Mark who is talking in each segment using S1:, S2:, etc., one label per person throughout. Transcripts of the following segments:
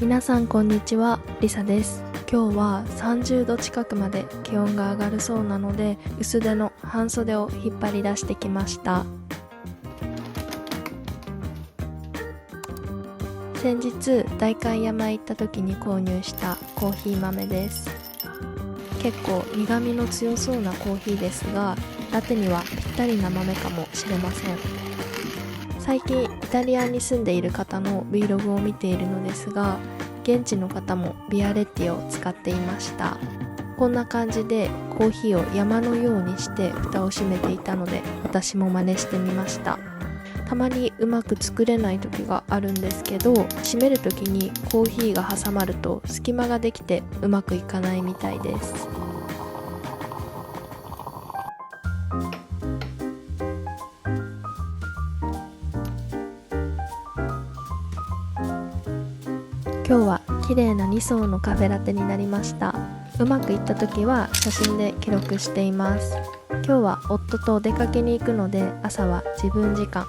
S1: 皆さんこんにちは、リサです。今日は30度近くまで気温が上がるそうなので、薄手の半袖を引っ張り出してきました。先日代官山行った時に購入したコーヒー豆です。結構苦味の強そうなコーヒーですが、ラテにはぴったりな豆かもしれません。最近イタリアに住んでいる方の Vlog を見ているのですが、現地の方もビアレッティを使っていました。こんな感じでコーヒーを山のようにして蓋を閉めていたので、私も真似してみました。たまにうまく作れない時があるんですけど、閉める時にコーヒーが挟まると隙間ができてうまくいかないみたいです。今日は綺麗な2層のカフェラテになりました。うまくいった時は写真で記録しています。今日は夫とお出かけに行くので、朝は自分時間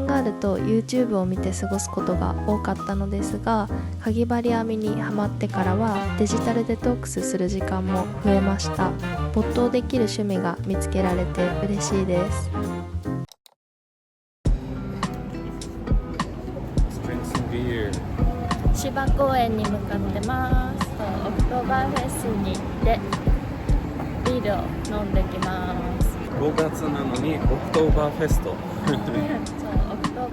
S1: があると YouTube を見て過ごすことが多かったのですが、かぎ針編みにハマってからはデジタルデトックスする時間も増えました。没頭できる趣味が見つけられて嬉しいです。芝公園に向かってます。オクトーバーフェスに行ってビールを飲んできます。
S2: 5月なのにオクトーバーフェスト
S1: そう、オクトー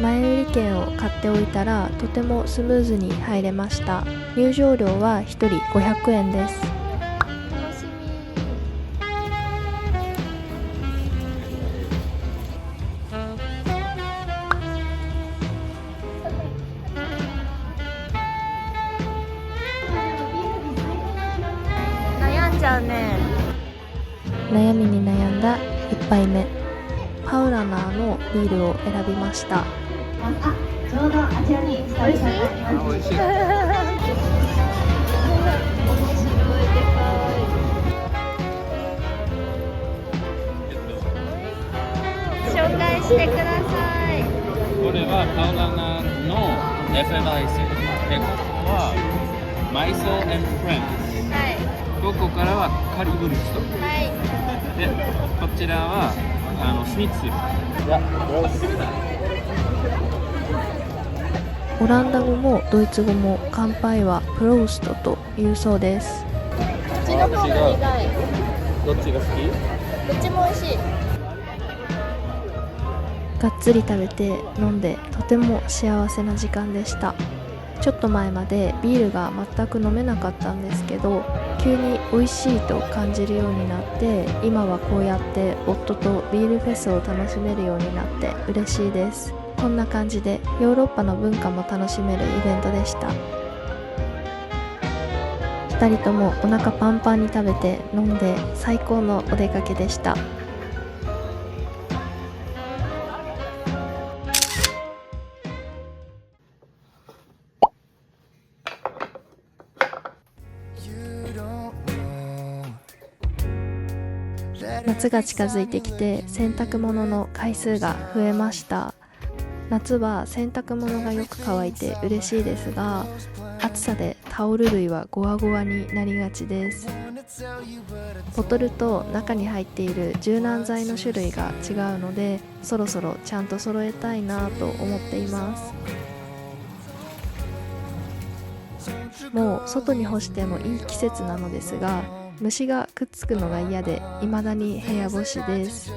S1: 前売り券を買っておいたらとてもスムーズに入れました。入場料は1人500円です。楽しみ。悩んじゃうね。悩みに悩んだ1杯目、パウラナーのビールを選びました。
S3: ちょうどあちらにスタイルされてあります。
S2: 美味しい。
S1: 紹介してください。
S2: これはパウラナの FLIC で、ここはマイソー&フレンズ、
S1: はい
S2: ここからはカリブリスト
S1: はい。
S2: で、こちらはスニッツル。
S1: オランダ語もドイツ語も乾杯はプローストというそうです。こっちの方が苦い。
S2: どっちが好き？
S1: どっちも美味しい。がっつり食べて飲んでとても幸せな時間でした。ちょっと前までビールが全く飲めなかったんですけど、急に美味しいと感じるようになって、今はこうやって夫とビールフェスを楽しめるようになって嬉しいです。こんな感じでヨーロッパの文化も楽しめるイベントでした。2人ともお腹パンパンに食べて飲んで最高のお出かけでした。夏が近づいてきて洗濯物の回数が増えました。夏は洗濯物がよく乾いて嬉しいですが、暑さでタオル類はゴワゴワになりがちです。ボトルと中に入っている柔軟剤の種類が違うので、そろそろちゃんと揃えたいなと思っています。もう外に干してもいい季節なのですが、虫がくっつくのが嫌で未だに部屋干しです。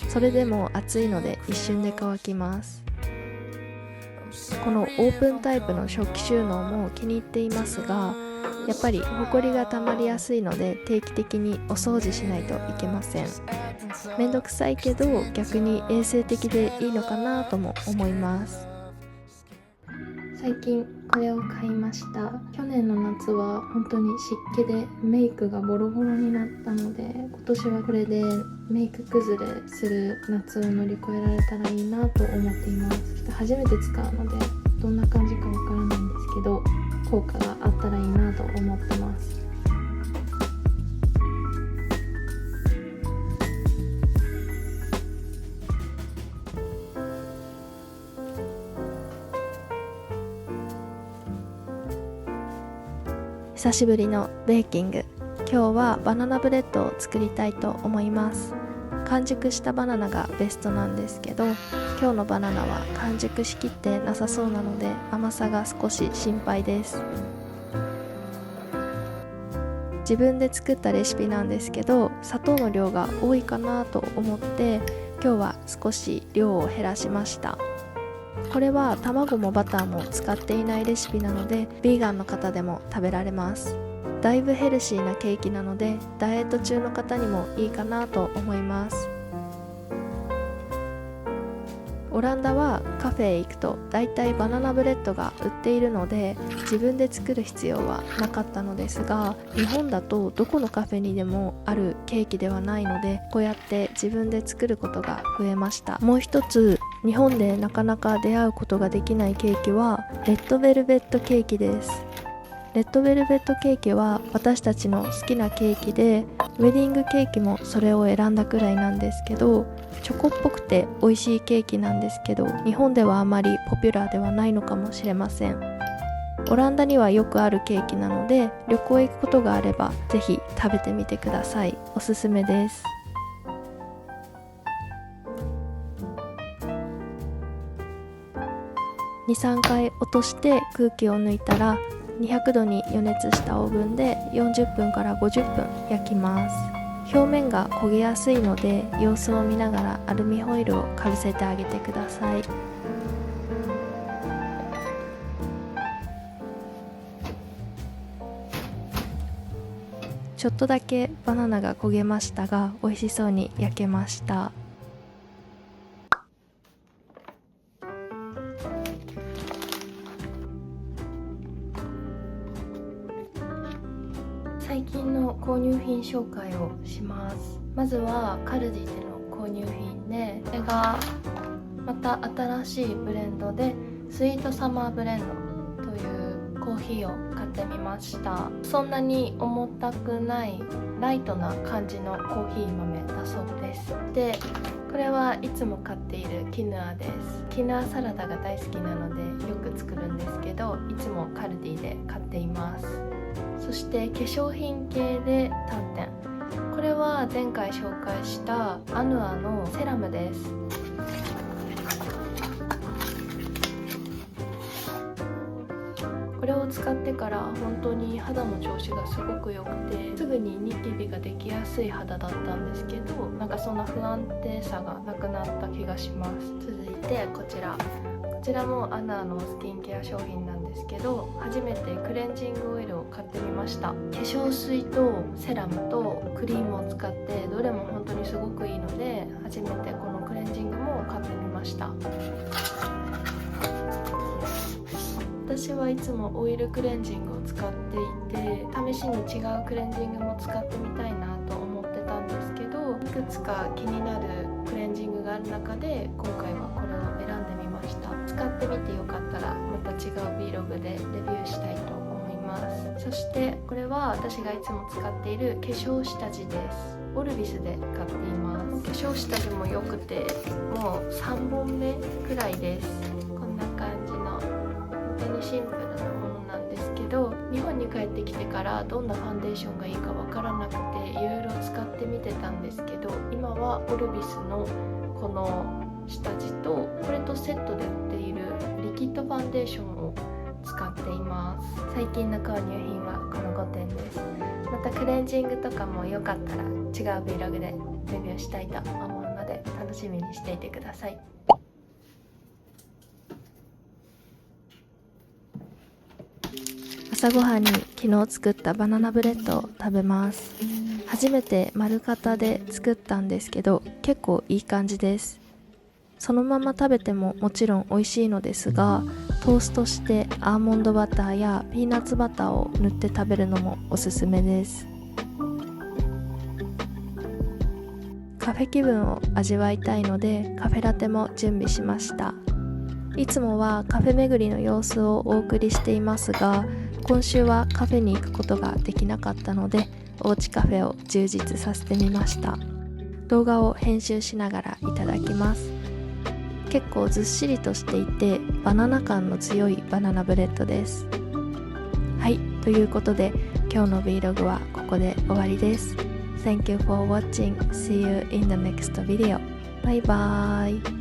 S1: それでも暑いので一瞬で乾きます。このオープンタイプの食器収納も気に入っていますが、やっぱりホコリがたまりやすいので定期的にお掃除しないといけません。めんどくさいけど逆に衛生的でいいのかなとも思います。最近これを買いました。去年の夏は本当に湿気でメイクがボロボロになったので、今年はこれでメイク崩れする夏を乗り越えられたらいいなと思っています。初めて使うのでどんな感じかわからないんですけど、効果があったらいいなと思ってます。久しぶりのベーキング。今日はバナナブレッドを作りたいと思います。完熟したバナナがベストなんですけど、今日のバナナは完熟しきってなさそうなので甘さが少し心配です。自分で作ったレシピなんですけど、砂糖の量が多いかなと思って今日は少し量を減らしました。これは卵もバターも使っていないレシピなのでヴィーガンの方でも食べられます。だいぶヘルシーなケーキなのでダイエット中の方にもいいかなと思います。オランダはカフェへ行くとだいたいバナナブレッドが売っているので自分で作る必要はなかったのですが、日本だとどこのカフェにでもあるケーキではないので、こうやって自分で作ることが増えました。もう一つ日本でなかなか出会うことができないケーキはレッドベルベットケーキです。レッドベルベットケーキは私たちの好きなケーキで、ウェディングケーキもそれを選んだくらいなんですけど、チョコっぽくて美味しいケーキなんですけど、日本ではあまりポピュラーではないのかもしれません。オランダにはよくあるケーキなので、旅行へ行くことがあればぜひ食べてみてください。おすすめです。2、3回落として空気を抜いたら200度に予熱したオーブンで40分から50分焼きます。表面が焦げやすいので様子を見ながらアルミホイルをかぶせてあげてください。ちょっとだけバナナが焦げましたが美味しそうに焼けました。最近の購入品紹介をします。まずはカルディでの購入品で、これがまた新しいブレンドでスイートサマーブレンドというコーヒーを買ってみました。そんなに重たくないライトな感じのコーヒー豆だそうです。で、これはいつも買っているキヌアです。キヌアサラダが大好きなのでよく作るんですけど、いつもカルディで買っています。そして化粧品系で単点、これは前回紹介したアヌアのセラムです。これを使ってから本当に肌の調子がすごく良くて、すぐにニキビができやすい肌だったんですけど、なんかそんな不安定さがなくなった気がします。続いてこちらもアナのスキンケア商品なんですけど、初めてクレンジングオイルを買ってみました。化粧水とセラムとクリームを使ってどれも本当にすごくいいので、初めてこのクレンジングも買ってみました。私はいつもオイルクレンジングを使っていて、試しに違うクレンジングも使ってみたいなと思ってたんですけど、いくつか気になるクレンジングがある中で今回はこれを選んでみました。使ってみてよかったらまた違う Vlog でレビューしたいと思います。そしてこれは私がいつも使っている化粧下地です。オルビスで買っています。化粧下地も良くてもう3本目くらいです。こんな感じの本当にシンプルなものなんですけど、日本に帰ってきてからどんなファンデーションがいいかわからなくていろいろ使ってみてたんですけど、今はオルビスのこの下地とこれとセットで売っているリキッドファンデーションを使っています。最近の購入品はこの5点です。またクレンジングとかもよかったら違う Vlog でレビューしたいと思うので楽しみにしていてください。朝ごはんに昨日作ったバナナブレッドを食べます。初めて丸型で作ったんですけど結構いい感じです。そのまま食べてももちろん美味しいのですが、トーストしてアーモンドバターやピーナッツバターを塗って食べるのもおすすめです。カフェ気分を味わいたいのでカフェラテも準備しました。いつもはカフェ巡りの様子をお送りしていますが、今週はカフェに行くことができなかったので、おうちカフェを充実させてみました。動画を編集しながらいただきます。結構ずっしりとしていて、バナナ感の強いバナナブレッドです。はい、ということで今日の Vlog はここで終わりです。Thank you for watching. See you in the next video. Bye bye.